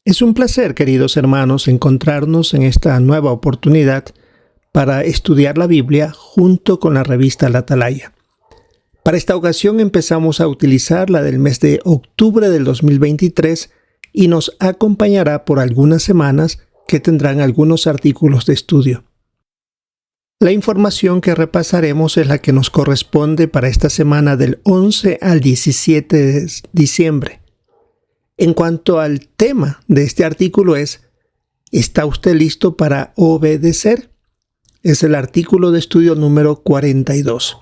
Es un placer, queridos hermanos, encontrarnos en esta nueva oportunidad para estudiar la Biblia junto con la revista La Atalaya. Para esta ocasión empezamos a utilizar la del mes de octubre del 2023 y nos acompañará por algunas semanas que tendrán algunos artículos de estudio. La información que repasaremos es la que nos corresponde para esta semana del 11 al 17 de diciembre. En cuanto al tema de este artículo ¿está usted listo para obedecer? Es el artículo de estudio número 42.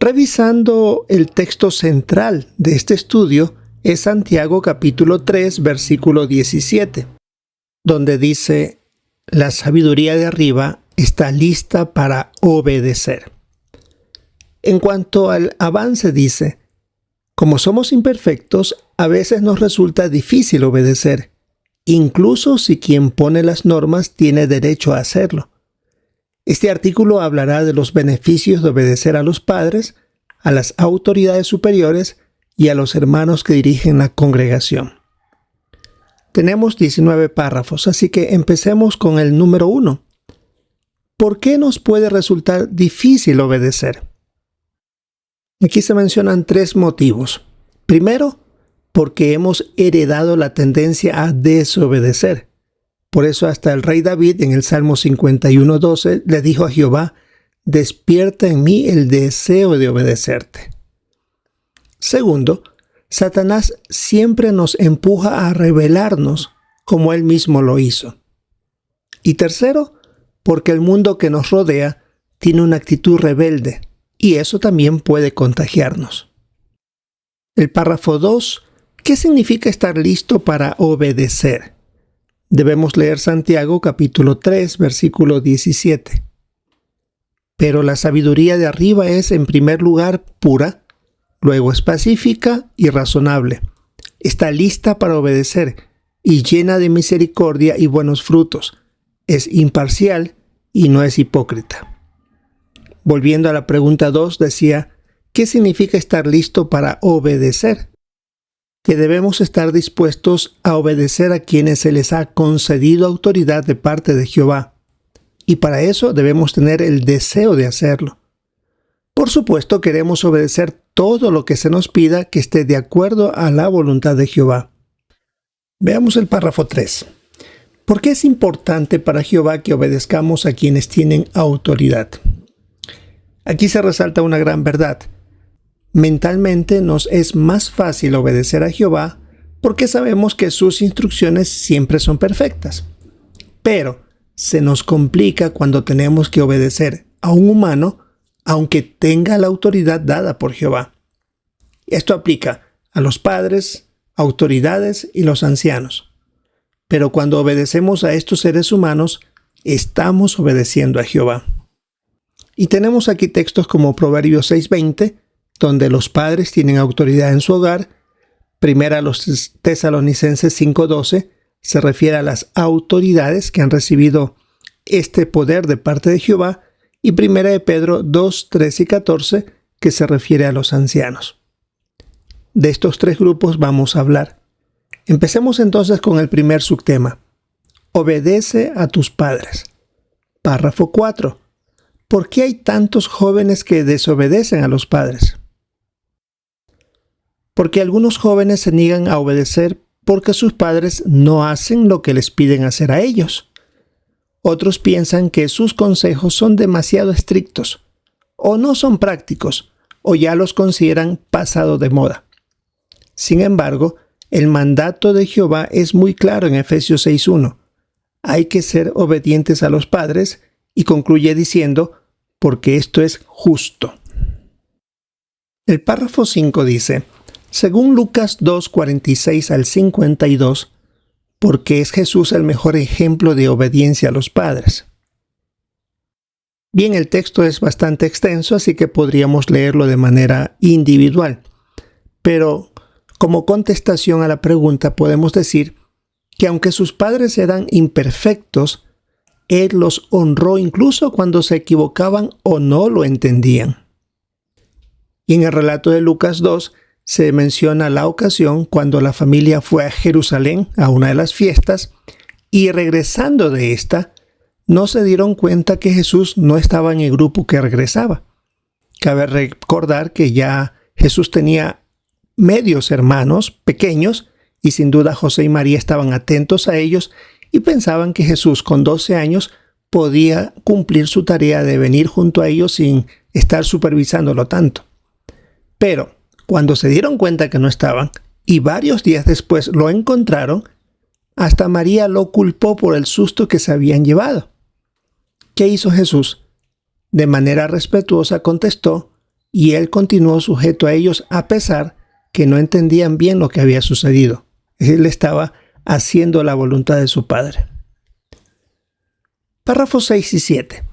Revisando el texto central de este estudio es Santiago capítulo 3, versículo 17, donde dice: la sabiduría de arriba está lista para obedecer. En cuanto al avance dice: como somos imperfectos, a veces nos resulta difícil obedecer, incluso si quien pone las normas tiene derecho a hacerlo. Este artículo hablará de los beneficios de obedecer a los padres, a las autoridades superiores y a los hermanos que dirigen la congregación. Tenemos 19 párrafos, así que empecemos con el número 1. ¿Por qué nos puede resultar difícil obedecer? Aquí se mencionan 3 motivos. Primero, porque hemos heredado la tendencia a desobedecer. Por eso hasta el rey David en el Salmo 51:12 le dijo a Jehová: despierta en mí el deseo de obedecerte. Segundo, Satanás siempre nos empuja a rebelarnos como él mismo lo hizo. Y tercero, porque el mundo que nos rodea tiene una actitud rebelde y eso también puede contagiarnos. El párrafo 2, ¿qué significa estar listo para obedecer? Debemos leer Santiago capítulo 3, versículo 17. Pero la sabiduría de arriba es, en primer lugar, pura, luego es pacífica y razonable. Está lista para obedecer y llena de misericordia y buenos frutos. Es imparcial y no es hipócrita. Volviendo a la pregunta 2, decía: ¿qué significa estar listo para obedecer? Que debemos estar dispuestos a obedecer a quienes se les ha concedido autoridad de parte de Jehová. Y para eso debemos tener el deseo de hacerlo. Por supuesto, queremos obedecer todo lo que se nos pida que esté de acuerdo a la voluntad de Jehová. Veamos el párrafo 3. ¿Por qué es importante para Jehová que obedezcamos a quienes tienen autoridad? Aquí se resalta una gran verdad. Mentalmente nos es más fácil obedecer a Jehová porque sabemos que sus instrucciones siempre son perfectas. Pero se nos complica cuando tenemos que obedecer a un humano aunque tenga la autoridad dada por Jehová. Esto aplica a los padres, autoridades y los ancianos. Pero cuando obedecemos a estos seres humanos, estamos obedeciendo a Jehová. Y tenemos aquí textos como Proverbios 6:20, donde los padres tienen autoridad en su hogar. Primera a los Tesalonicenses 5:12 se refiere a las autoridades que han recibido este poder de parte de Jehová. Y Primera de Pedro 2:13 y 14 que se refiere a los ancianos. De estos 3 grupos vamos a hablar. Empecemos entonces con el primer subtema. Obedece a tus padres. Párrafo 4. ¿Por qué hay tantos jóvenes que desobedecen a los padres? Porque algunos jóvenes se niegan a obedecer porque sus padres no hacen lo que les piden hacer a ellos. Otros piensan que sus consejos son demasiado estrictos, o no son prácticos, o ya los consideran pasado de moda. Sin embargo, el mandato de Jehová es muy claro en Efesios 6:1. Hay que ser obedientes a los padres, y concluye diciendo: porque esto es justo. El párrafo 5 dice: según Lucas 2:46 al 52, porque es Jesús el mejor ejemplo de obediencia a los padres. Bien, el texto es bastante extenso, así que podríamos leerlo de manera individual. Pero como contestación a la pregunta podemos decir que aunque sus padres eran imperfectos, Él los honró incluso cuando se equivocaban o no lo entendían. Y en el relato de Lucas 2 se menciona la ocasión cuando la familia fue a Jerusalén a una de las fiestas y regresando de esta, no se dieron cuenta que Jesús no estaba en el grupo que regresaba. Cabe recordar que ya Jesús tenía medios hermanos pequeños y sin duda José y María estaban atentos a ellos y pensaban que Jesús con 12 años podía cumplir su tarea de venir junto a ellos sin estar supervisándolo tanto. Pero cuando se dieron cuenta que no estaban y varios días después lo encontraron, hasta María lo culpó por el susto que se habían llevado. ¿Qué hizo Jesús? De manera respetuosa contestó y él continuó sujeto a ellos a pesar que no entendían bien lo que había sucedido. Él estaba haciendo la voluntad de su Padre. Párrafos 6 y 7.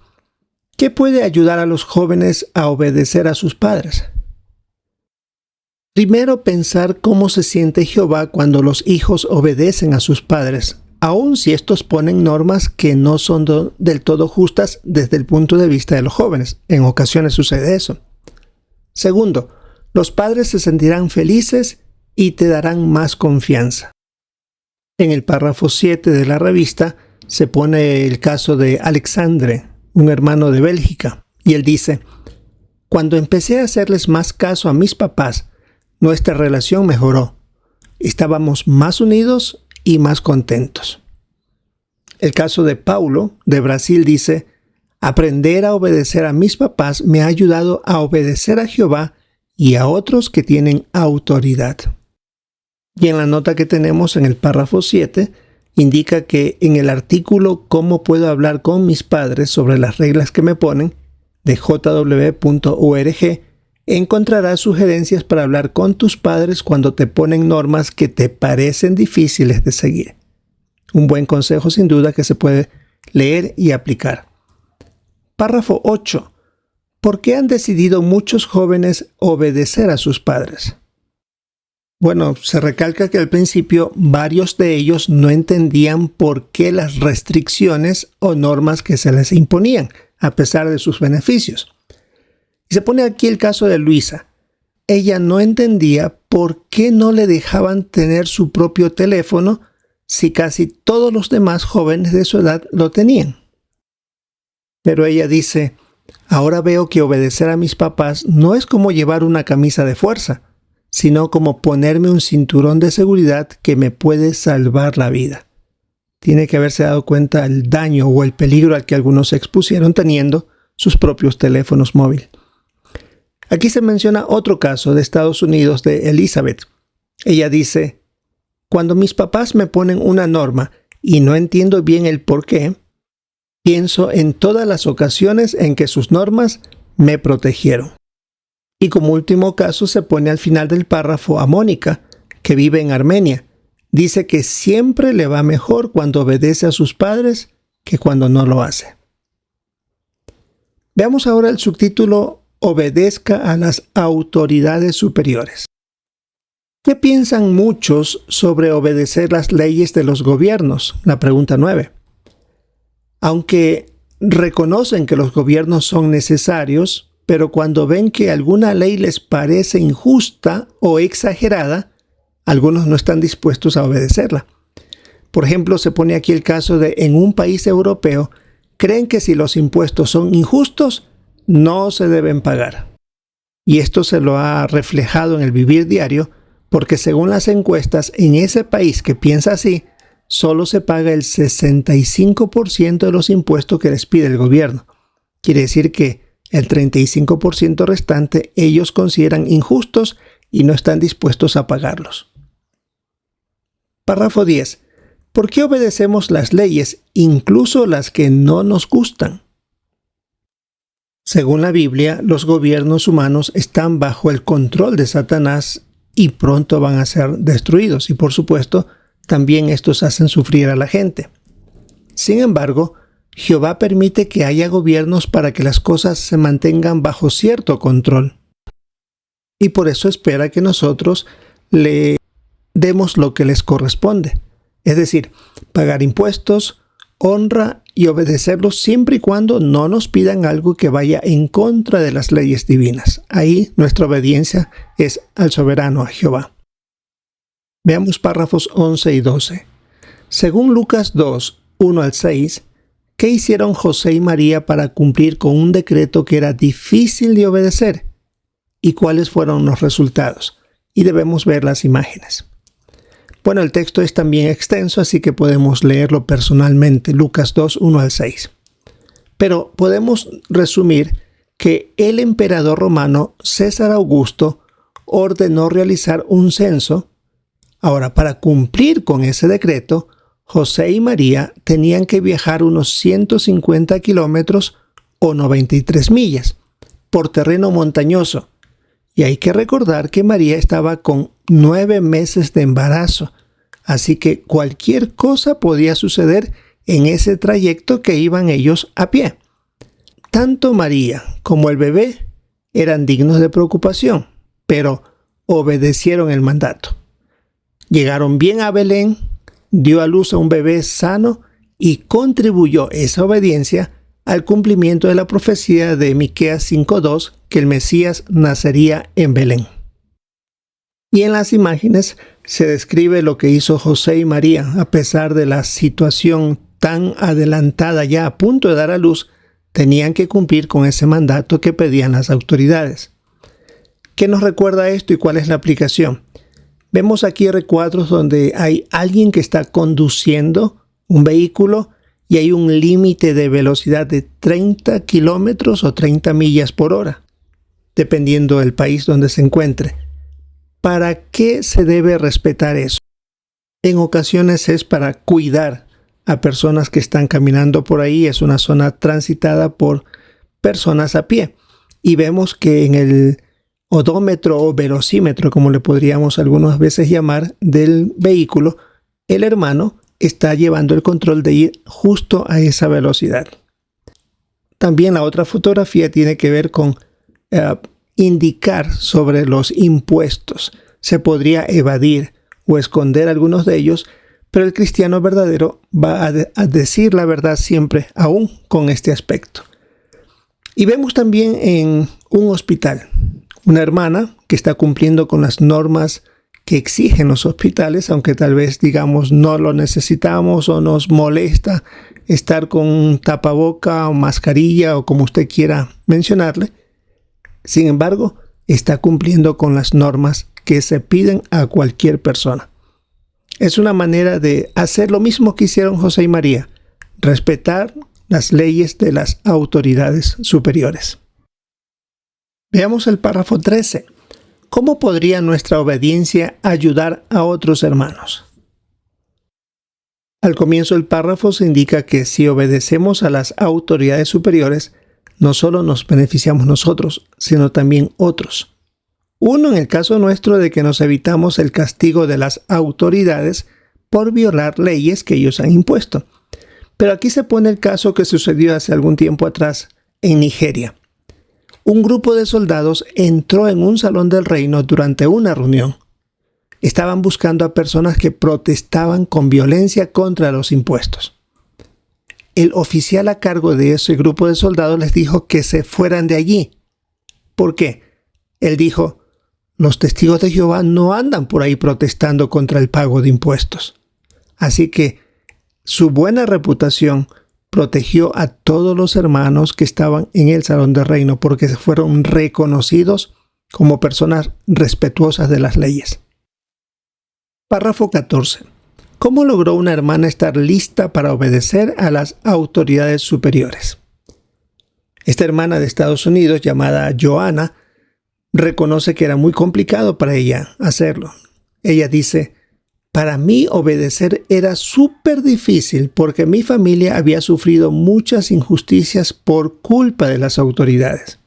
¿Qué puede ayudar a los jóvenes a obedecer a sus padres? Primero, pensar cómo se siente Jehová cuando los hijos obedecen a sus padres, aun si estos ponen normas que no son del todo justas desde el punto de vista de los jóvenes. En ocasiones sucede eso. Segundo, los padres se sentirán felices y te darán más confianza. En el párrafo 7 de la revista se pone el caso de Alexandre, un hermano de Bélgica, y él dice: cuando empecé a hacerles más caso a mis papás, nuestra relación mejoró. Estábamos más unidos y más contentos. El caso de Paulo, de Brasil, dice: aprender a obedecer a mis papás me ha ayudado a obedecer a Jehová y a otros que tienen autoridad. Y en la nota que tenemos en el párrafo 7, indica que en el artículo ¿Cómo puedo hablar con mis padres sobre las reglas que me ponen? De jw.org, encontrarás sugerencias para hablar con tus padres cuando te ponen normas que te parecen difíciles de seguir. Un buen consejo sin duda que se puede leer y aplicar. Párrafo 8. ¿Por qué han decidido muchos jóvenes obedecer a sus padres? Bueno, se recalca que al principio varios de ellos no entendían por qué las restricciones o normas que se les imponían, a pesar de sus beneficios. Y se pone aquí el caso de Luisa. Ella no entendía por qué no le dejaban tener su propio teléfono si casi todos los demás jóvenes de su edad lo tenían. Pero ella dice: ahora veo que obedecer a mis papás no es como llevar una camisa de fuerza, sino como ponerme un cinturón de seguridad que me puede salvar la vida. Tiene que haberse dado cuenta del daño o el peligro al que algunos se expusieron teniendo sus propios teléfonos móviles. Aquí se menciona otro caso de Estados Unidos de Elizabeth. Ella dice: cuando mis papás me ponen una norma y no entiendo bien el por qué, pienso en todas las ocasiones en que sus normas me protegieron. Y como último caso se pone al final del párrafo a Mónica, que vive en Armenia. Dice que siempre le va mejor cuando obedece a sus padres que cuando no lo hace. Veamos ahora el subtítulo: obedezca a las autoridades superiores. ¿Qué piensan muchos sobre obedecer las leyes de los gobiernos? La pregunta 9. Aunque reconocen que los gobiernos son necesarios, pero cuando ven que alguna ley les parece injusta o exagerada, algunos no están dispuestos a obedecerla. Por ejemplo, se pone aquí el caso de en un país europeo, creen que si los impuestos son injustos, no se deben pagar. Y esto se lo ha reflejado en el vivir diario, porque según las encuestas, en ese país que piensa así, solo se paga el 65% de los impuestos que les pide el gobierno. Quiere decir que el 35% restante ellos consideran injustos y no están dispuestos a pagarlos. Párrafo 10. ¿Por qué obedecemos las leyes, incluso las que no nos gustan? Según la Biblia, los gobiernos humanos están bajo el control de Satanás y pronto van a ser destruidos. Y por supuesto, también estos hacen sufrir a la gente. Sin embargo, Jehová permite que haya gobiernos para que las cosas se mantengan bajo cierto control. Y por eso espera que nosotros le demos lo que les corresponde. Es decir, pagar impuestos, honra y obedecerlos siempre y cuando no nos pidan algo que vaya en contra de las leyes divinas. Ahí nuestra obediencia es al soberano, a Jehová. Veamos párrafos 11 y 12. Según Lucas 2, 1 al 6, ¿qué hicieron José y María para cumplir con un decreto que era difícil de obedecer? ¿Y cuáles fueron los resultados? Y debemos ver las imágenes. Bueno, el texto es también extenso, así que podemos leerlo personalmente, Lucas 2, 1 al 6. Pero podemos resumir que el emperador romano César Augusto ordenó realizar un censo. Ahora, para cumplir con ese decreto, José y María tenían que viajar unos 150 kilómetros o 93 millas por terreno montañoso. Y hay que recordar que María estaba con 9 meses de embarazo, así que cualquier cosa podía suceder en ese trayecto que iban ellos a pie. Tanto María como el bebé eran dignos de preocupación, pero obedecieron el mandato. Llegaron bien a Belén, dio a luz a un bebé sano y contribuyó esa obediencia al cumplimiento de la profecía de Miqueas 5:2, que el Mesías nacería en Belén. Y en las imágenes se describe lo que hizo José y María. A pesar de la situación tan adelantada, ya a punto de dar a luz, tenían que cumplir con ese mandato que pedían las autoridades. ¿Qué nos recuerda esto y cuál es la aplicación? Vemos aquí recuadros donde hay alguien que está conduciendo un vehículo y hay un límite de velocidad de 30 kilómetros o 30 millas por hora, dependiendo del país donde se encuentre. ¿Para qué se debe respetar eso? En ocasiones es para cuidar a personas que están caminando por ahí. Es una zona transitada por personas a pie. Y vemos que en el odómetro o velocímetro, como le podríamos algunas veces llamar, del vehículo, el hermano está llevando el control de ir justo a esa velocidad. También la otra fotografía tiene que ver con indicar sobre los impuestos. Se podría evadir o esconder algunos de ellos, pero el cristiano verdadero va a decir la verdad siempre, aún con este aspecto. Y vemos también en un hospital una hermana que está cumpliendo con las normas que exigen los hospitales, aunque tal vez digamos no lo necesitamos o nos molesta estar con un tapaboca o mascarilla o como usted quiera mencionarle. Sin embargo, está cumpliendo con las normas que se piden a cualquier persona. Es una manera de hacer lo mismo que hicieron José y María, respetar las leyes de las autoridades superiores. Veamos el párrafo 13. ¿Cómo podría nuestra obediencia ayudar a otros hermanos? Al comienzo del párrafo se indica que si obedecemos a las autoridades superiores, no solo nos beneficiamos nosotros, sino también otros. Uno, en el caso nuestro de que nos evitamos el castigo de las autoridades por violar leyes que ellos han impuesto. Pero aquí se pone el caso que sucedió hace algún tiempo atrás en Nigeria. Un grupo de soldados entró en un salón del reino durante una reunión. Estaban buscando a personas que protestaban con violencia contra los impuestos. El oficial a cargo de ese grupo de soldados les dijo que se fueran de allí. ¿Por qué? Él dijo, los testigos de Jehová no andan por ahí protestando contra el pago de impuestos. Así que su buena reputación protegió a todos los hermanos que estaban en el salón del reino porque fueron reconocidos como personas respetuosas de las leyes. Párrafo 14. ¿Cómo logró una hermana estar lista para obedecer a las autoridades superiores? Esta hermana de Estados Unidos, llamada Joana, reconoce que era muy complicado para ella hacerlo. Ella dice, para mí obedecer era súper difícil porque mi familia había sufrido muchas injusticias por culpa de las autoridades.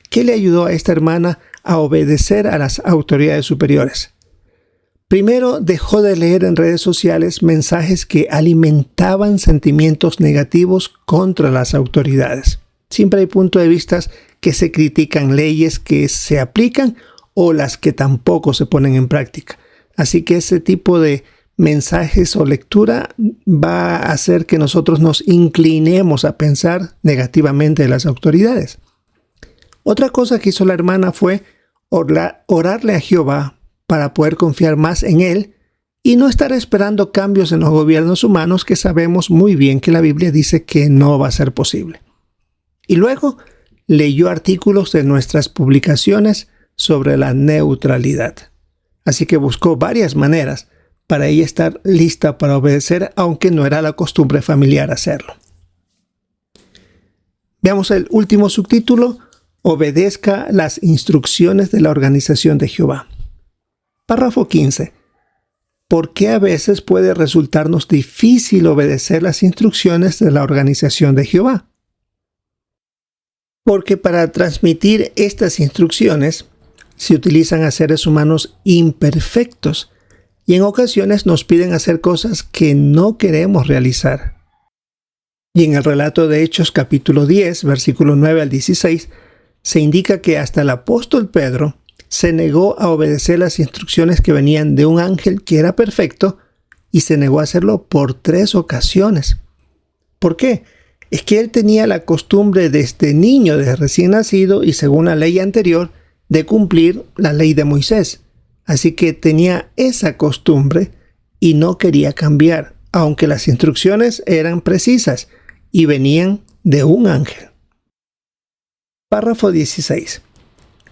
¿Qué le ayudó a esta hermana a obedecer a las autoridades superiores? Primero, dejó de leer en redes sociales mensajes que alimentaban sentimientos negativos contra las autoridades. Siempre hay puntos de vista que se critican leyes que se aplican o las que tampoco se ponen en práctica. Así que ese tipo de mensajes o lectura va a hacer que nosotros nos inclinemos a pensar negativamente de las autoridades. Otra cosa que hizo la hermana fue orarle a Jehová para poder confiar más en Él y no estar esperando cambios en los gobiernos humanos que sabemos muy bien que la Biblia dice que no va a ser posible. Y luego leyó artículos de nuestras publicaciones sobre la neutralidad. Así que buscó varias maneras para ella estar lista para obedecer, aunque no era la costumbre familiar hacerlo. Veamos el último subtítulo: obedezca las instrucciones de la organización de Jehová. Párrafo 15. ¿Por qué a veces puede resultarnos difícil obedecer las instrucciones de la organización de Jehová? Porque para transmitir estas instrucciones se utilizan a seres humanos imperfectos y en ocasiones nos piden hacer cosas que no queremos realizar. Y en el relato de Hechos capítulo 10, versículo 9 al 16, se indica que hasta el apóstol Pedro se negó a obedecer las instrucciones que venían de un ángel que era perfecto y se negó a hacerlo por 3 ocasiones. ¿Por qué? Es que él tenía la costumbre desde niño, desde recién nacido y según la ley anterior, de cumplir la ley de Moisés. Así que tenía esa costumbre y no quería cambiar, aunque las instrucciones eran precisas y venían de un ángel. Párrafo 16.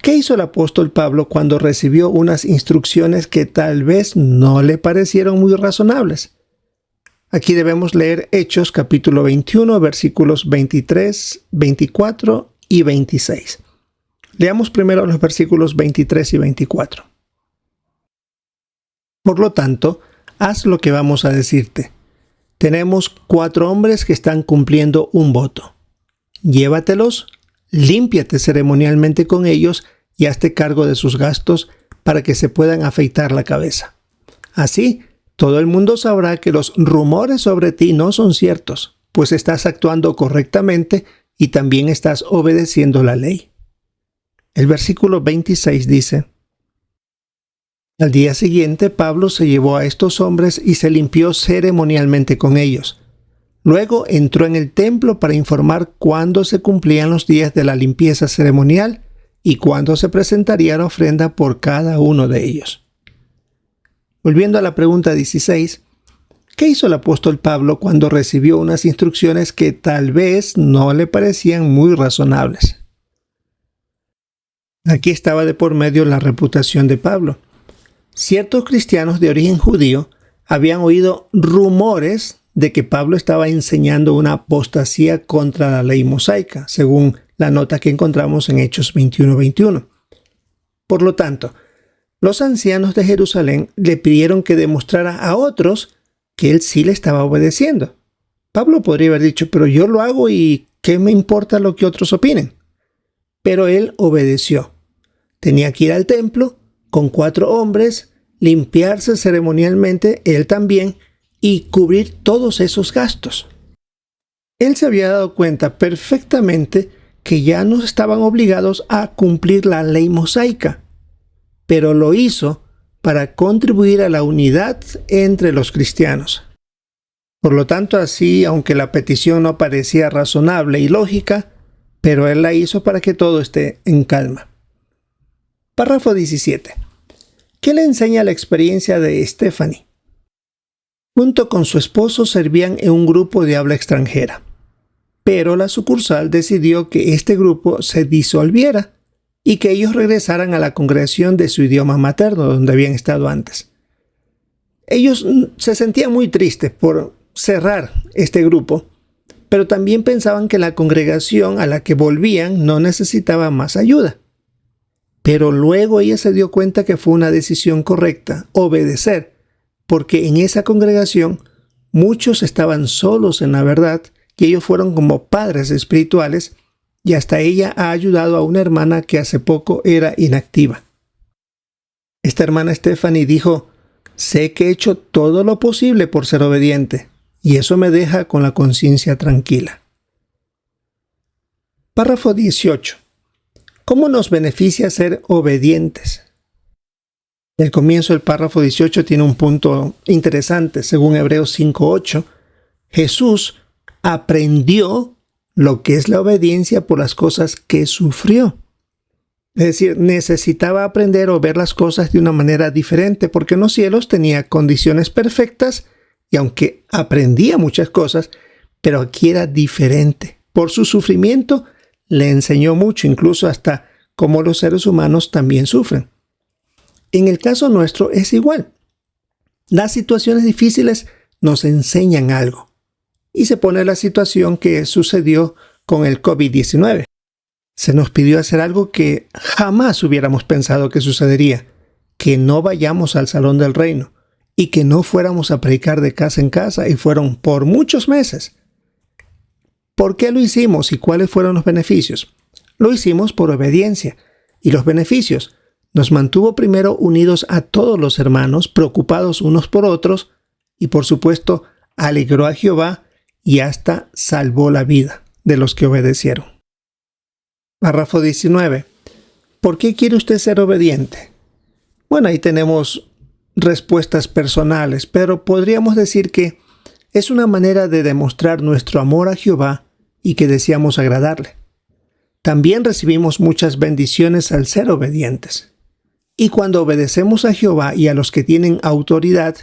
¿Qué hizo el apóstol Pablo cuando recibió unas instrucciones que tal vez no le parecieron muy razonables? Aquí debemos leer Hechos capítulo 21, versículos 23, 24 y 26. Leamos primero los versículos 23 y 24. Por lo tanto, haz lo que vamos a decirte. Tenemos 4 hombres que están cumpliendo un voto. Llévatelos, límpiate ceremonialmente con ellos y hazte cargo de sus gastos para que se puedan afeitar la cabeza. Así, todo el mundo sabrá que los rumores sobre ti no son ciertos, pues estás actuando correctamente y también estás obedeciendo la ley. El versículo 26 dice: al día siguiente, Pablo se llevó a estos hombres y se limpió ceremonialmente con ellos. Luego entró en el templo para informar cuándo se cumplían los días de la limpieza ceremonial y cuándo se presentaría la ofrenda por cada uno de ellos. Volviendo a la pregunta 16, ¿qué hizo el apóstol Pablo cuando recibió unas instrucciones que tal vez no le parecían muy razonables? Aquí estaba de por medio la reputación de Pablo. Ciertos cristianos de origen judío habían oído rumores de que Pablo estaba enseñando una apostasía contra la ley mosaica, según la nota que encontramos en Hechos 21:21. Por lo tanto, los ancianos de Jerusalén le pidieron que demostrara a otros que él sí le estaba obedeciendo. Pablo podría haber dicho: pero yo lo hago y ¿qué me importa lo que otros opinen? Pero él obedeció. Tenía que ir al templo con 4 hombres, limpiarse ceremonialmente él también y cubrir todos esos gastos. Él se había dado cuenta perfectamente que ya no estaban obligados a cumplir la ley mosaica, pero lo hizo para contribuir a la unidad entre los cristianos. Por lo tanto, así, aunque la petición no parecía razonable y lógica, pero él la hizo para que todo esté en calma. Párrafo 17. ¿Qué le enseña la experiencia de Stephanie? Junto con su esposo servían en un grupo de habla extranjera, pero la sucursal decidió que este grupo se disolviera y que ellos regresaran a la congregación de su idioma materno, donde habían estado antes. Ellos se sentían muy tristes por cerrar este grupo, pero también pensaban que la congregación a la que volvían no necesitaba más ayuda. Pero luego ella se dio cuenta que fue una decisión correcta, obedecer, porque en esa congregación muchos estaban solos en la verdad y ellos fueron como padres espirituales y hasta ella ha ayudado a una hermana que hace poco era inactiva. Esta hermana Stephanie dijo: sé que he hecho todo lo posible por ser obediente y eso me deja con la conciencia tranquila. Párrafo 18. ¿Cómo nos beneficia ser obedientes? El comienzo del párrafo 18 tiene un punto interesante. Según Hebreos 5:8, Jesús aprendió lo que es la obediencia por las cosas que sufrió. Es decir, necesitaba aprender o ver las cosas de una manera diferente, porque en los cielos tenía condiciones perfectas y aunque aprendía muchas cosas, pero aquí era diferente. Por su sufrimiento le enseñó mucho, incluso hasta cómo los seres humanos también sufren. En el caso nuestro es igual. Las situaciones difíciles nos enseñan algo. Y se pone la situación que sucedió con el COVID-19. Se nos pidió hacer algo que jamás hubiéramos pensado que sucedería, que no vayamos al salón del reino y que no fuéramos a predicar de casa en casa, y fueron por muchos meses. ¿Por qué lo hicimos y cuáles fueron los beneficios? Lo hicimos por obediencia, y los beneficios nos mantuvo primero unidos a todos los hermanos, preocupados unos por otros, y por supuesto alegró a Jehová y hasta salvó la vida de los que obedecieron. Párrafo 19. ¿Por qué quiere usted ser obediente? Bueno, ahí tenemos respuestas personales, pero podríamos decir que es una manera de demostrar nuestro amor a Jehová y que deseamos agradarle. También recibimos muchas bendiciones al ser obedientes. Y cuando obedecemos a Jehová y a los que tienen autoridad,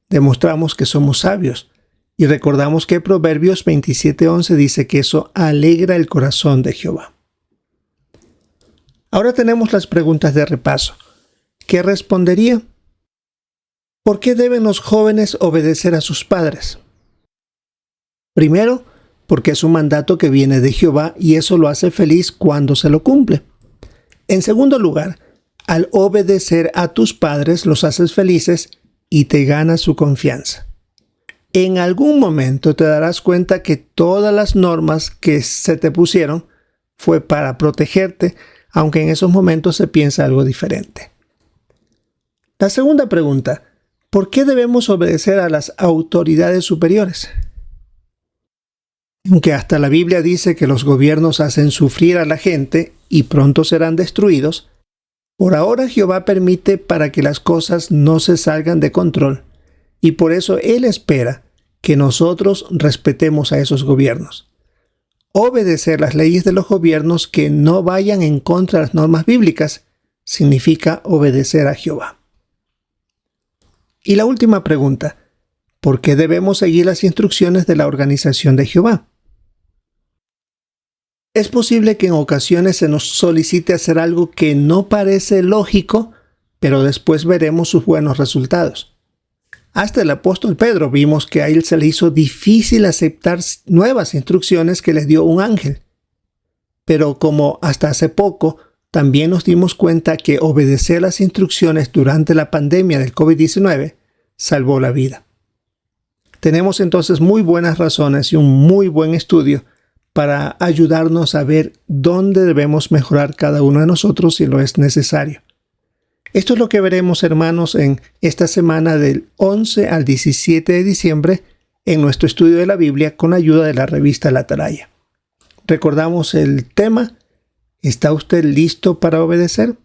demostramos que somos sabios. Y recordamos que Proverbios 27:11 dice que eso alegra el corazón de Jehová. Ahora tenemos las preguntas de repaso. ¿Qué respondería? ¿Por qué deben los jóvenes obedecer a sus padres? Primero, porque es un mandato que viene de Jehová y eso lo hace feliz cuando se lo cumple. En segundo lugar, al obedecer a tus padres los haces felices y te ganas su confianza. En algún momento te darás cuenta que todas las normas que se te pusieron fue para protegerte, aunque en esos momentos se piensa algo diferente. La segunda pregunta, ¿por qué debemos obedecer a las autoridades superiores? Aunque hasta la Biblia dice que los gobiernos hacen sufrir a la gente y pronto serán destruidos, por ahora Jehová permite para que las cosas no se salgan de control, y por eso Él espera que nosotros respetemos a esos gobiernos. Obedecer las leyes de los gobiernos que no vayan en contra de las normas bíblicas significa obedecer a Jehová. Y la última pregunta, ¿por qué debemos seguir las instrucciones de la organización de Jehová? Es posible que en ocasiones se nos solicite hacer algo que no parece lógico, pero después veremos sus buenos resultados. Hasta el apóstol Pedro vimos que a él se le hizo difícil aceptar nuevas instrucciones que les dio un ángel. Pero como hasta hace poco, también nos dimos cuenta que obedecer las instrucciones durante la pandemia del COVID-19 salvó la vida. Tenemos entonces muy buenas razones y un muy buen estudio para ayudarnos a ver dónde debemos mejorar cada uno de nosotros si lo es necesario. Esto es lo que veremos, hermanos, en esta semana del 11 al 17 de diciembre en nuestro estudio de la Biblia con ayuda de la revista La Atalaya. Recordamos el tema: ¿está usted listo para obedecer?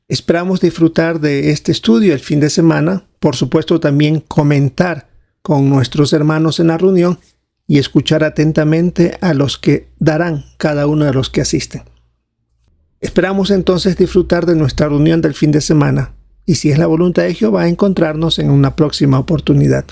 Esperamos disfrutar de este estudio el fin de semana, por supuesto también comentar con nuestros hermanos en la reunión y escuchar atentamente a los que darán cada uno de los que asisten. Esperamos entonces disfrutar de nuestra reunión del fin de semana y, si es la voluntad de Jehová, encontrarnos en una próxima oportunidad.